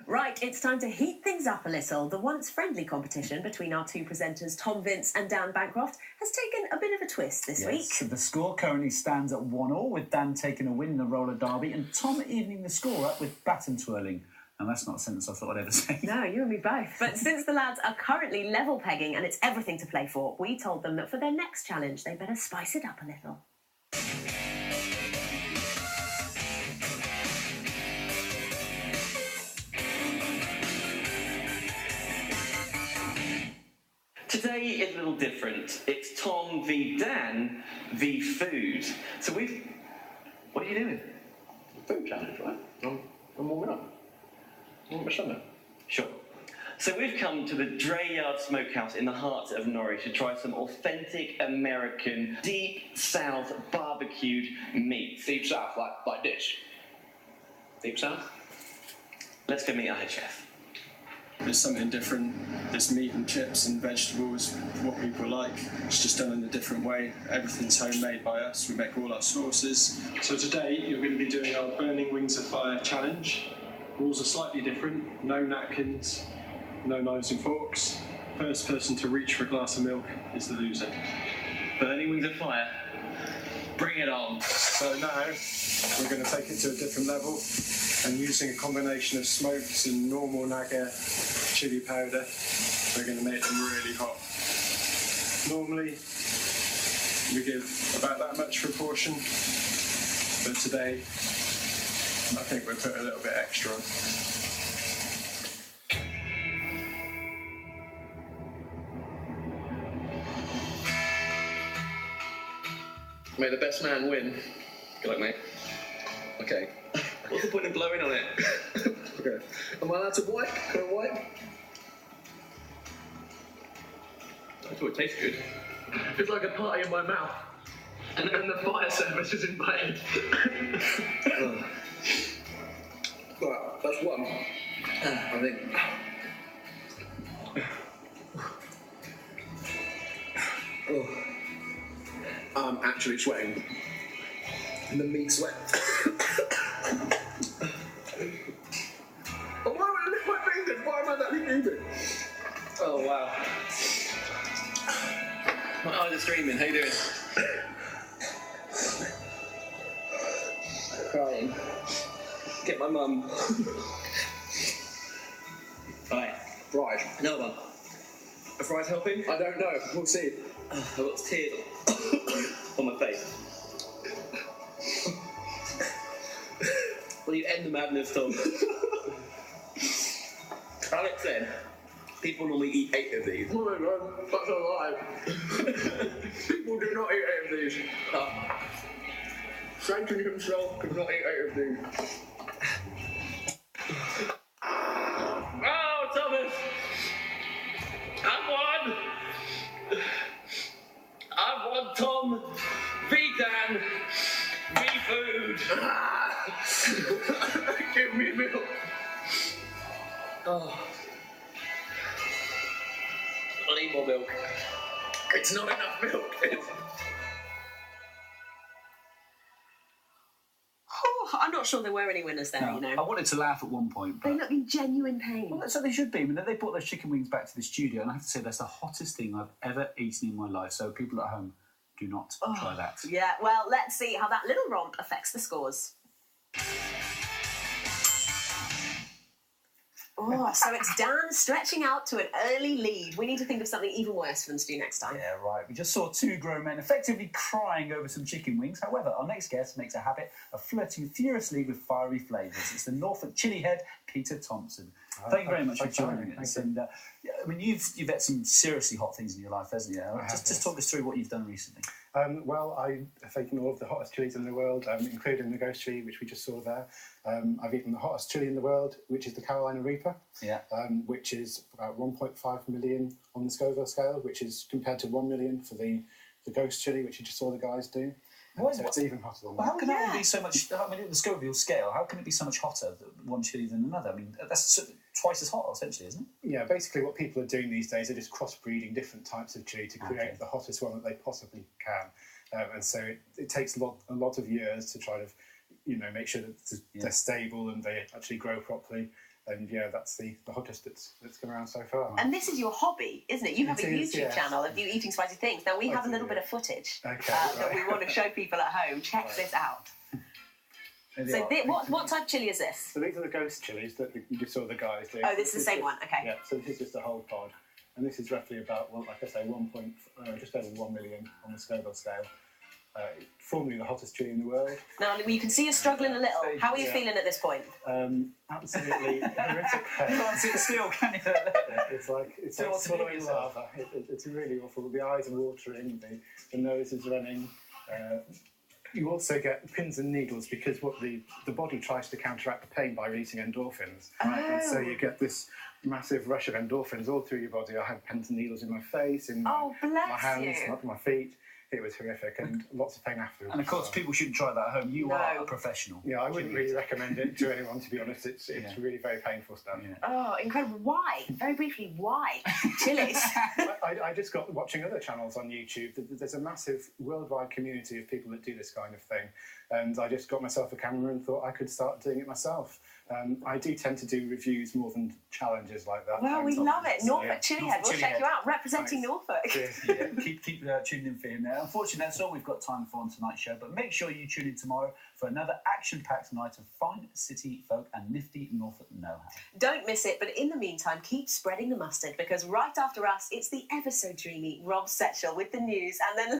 Right, it's time to heat things up a little. The once friendly competition between our two presenters, Tom Vince and Dan Bancroft, has taken a bit of a twist this week. The score currently stands at 1-1, with Dan taking a win in the roller derby and Tom evening the score up with baton twirling. And that's not a sentence I thought I'd ever say. No, you and me both. But since the lads are currently level pegging and it's everything to play for, we told them that for their next challenge, they better spice it up a little. Today is a little different. It's Tom v Dan v food. So what are you doing? Food challenge, right? I'm warming up. Want my stomach? Sure. So we've come to the Dray Yard Smokehouse in the heart of Norwich to try some authentic American deep south barbecued meat. Deep south, like this. Deep south? Let's go meet our head chef. It's something different. It's meat and chips and vegetables, what people like. It's just done in a different way. Everything's homemade by us. We make all our sauces. So today you're going to be doing our Burning Wings of Fire challenge. Rules are slightly different. No napkins, no knives and forks. First person to reach for a glass of milk is the loser. Burning Wings of Fire. Bring it on. So now we're going to take it to a different level, and using a combination of smoked and normal Naga chili powder, we're going to make them really hot. Normally we give about that much for a portion, but today I think we'll put a little bit extra on. May the best man win. Good luck, mate. Okay. What's the point of blowing on it? Okay. Am I allowed to wipe? Can I wipe? I thought it tastes good. It's like a party in my mouth. And the fire service is in pain. Right, that's one. I think. Oh. I'm actually sweating. And the meat's wet. Oh, why am I lift my fingers? Why am I that stupid? Oh, wow. My eyes are streaming. How you doing? Crying. Get my mum. Right. Right. Another one. Are fries helping? I don't know. We'll see. I've got tears on my face. Will you end the madness, Tom? Alex said people normally eat 8 of these. Oh my god, that's a lie. People do not eat 8 of these. Satan himself could not eat 8 of these. Oh, Thomas! I've won, Tom v Dan v food. Give me milk. Oh. I need more milk. It's not enough milk. I'm not sure there were any winners there, No, you know. I wanted to laugh at one point, but They look in genuine pain. well, so they should be. I mean, they brought those chicken wings back to the studio, and I have to say that's the hottest thing I've ever eaten in my life. So people at home, do not try that. Yeah, well, let's see how that little romp affects the scores. Oh, so it's Dan stretching out to an early lead. We need to think of something even worse for them to do next time. Yeah, right. We just saw 2 grown men effectively crying over some chicken wings. However, our next guest makes a habit of flirting furiously with fiery flavours. It's the NorfolkChilliHead, Peter Thompson. Thank you very much for joining us. And I mean, you've had some seriously hot things in your life, hasn't you? Just talk us through what you've done recently. Well, I have eaten all of the hottest chilies in the world, including the ghost chili, which we just saw there. I've eaten the hottest chili in the world, which is the Carolina Reaper, which is about 1.5 million on the Scoville scale, which is compared to 1 million for the ghost chili, which you just saw the guys do. So it's even hotter than that. How can that be so much? I mean, the Scoville scale, how can it be so much hotter, one chili than another? I mean, that's twice as hot, essentially, isn't it? Yeah, basically what people are doing these days are just crossbreeding different types of chili to create the hottest one that they possibly can. And so it takes a lot of years to try to make sure that they're stable and they actually grow properly. And yeah, that's the hottest that's come around so far. And this is your hobby, isn't it? You have a YouTube channel of you eating spicy things. Now we have a little bit of footage that we want to show people at home. Check this out. So what type of chilli is this? So these are the ghost chilies that you just saw the guys doing. Oh, this is the same one. Okay. Yeah. So this is just a whole pod, and this is roughly about, well, like I say, just over 1 million on the Scoville scale. Formerly the hottest chili in the world. Now you can see you're struggling a little. How are you feeling at this point? Absolutely horrific pain. You can't sit still, can you? It's like swallowing lava. It's really awful. The eyes are watering, the nose is running. You also get pins and needles because what the body tries to counteract the pain by releasing endorphins. And so you get this massive rush of endorphins all through your body. I had pins and needles in my face, in my hands, my feet. It was horrific and lots of pain afterwards. And of course, people shouldn't try that at home. You are a professional. Yeah, I wouldn't really recommend it to anyone, to be honest. It's really very painful stuff. Yeah. Oh, incredible. Why? Very briefly, why? Chilies. I just got watching other channels on YouTube. There's a massive worldwide community of people that do this kind of thing. And I just got myself a camera and thought I could start doing it myself. I do tend to do reviews more than challenges like that. Well, we love it. NorfolkChilliHead. We'll check you out, representing Norfolk. Yeah, keep tuning in for him there. Unfortunately, that's all we've got time for on tonight's show, but make sure you tune in tomorrow for another action-packed night of fine city folk and nifty Norfolk know-how. Don't miss it, but in the meantime, keep spreading the mustard, because right after us, it's the ever so dreamy Rob Setchell with the news, and then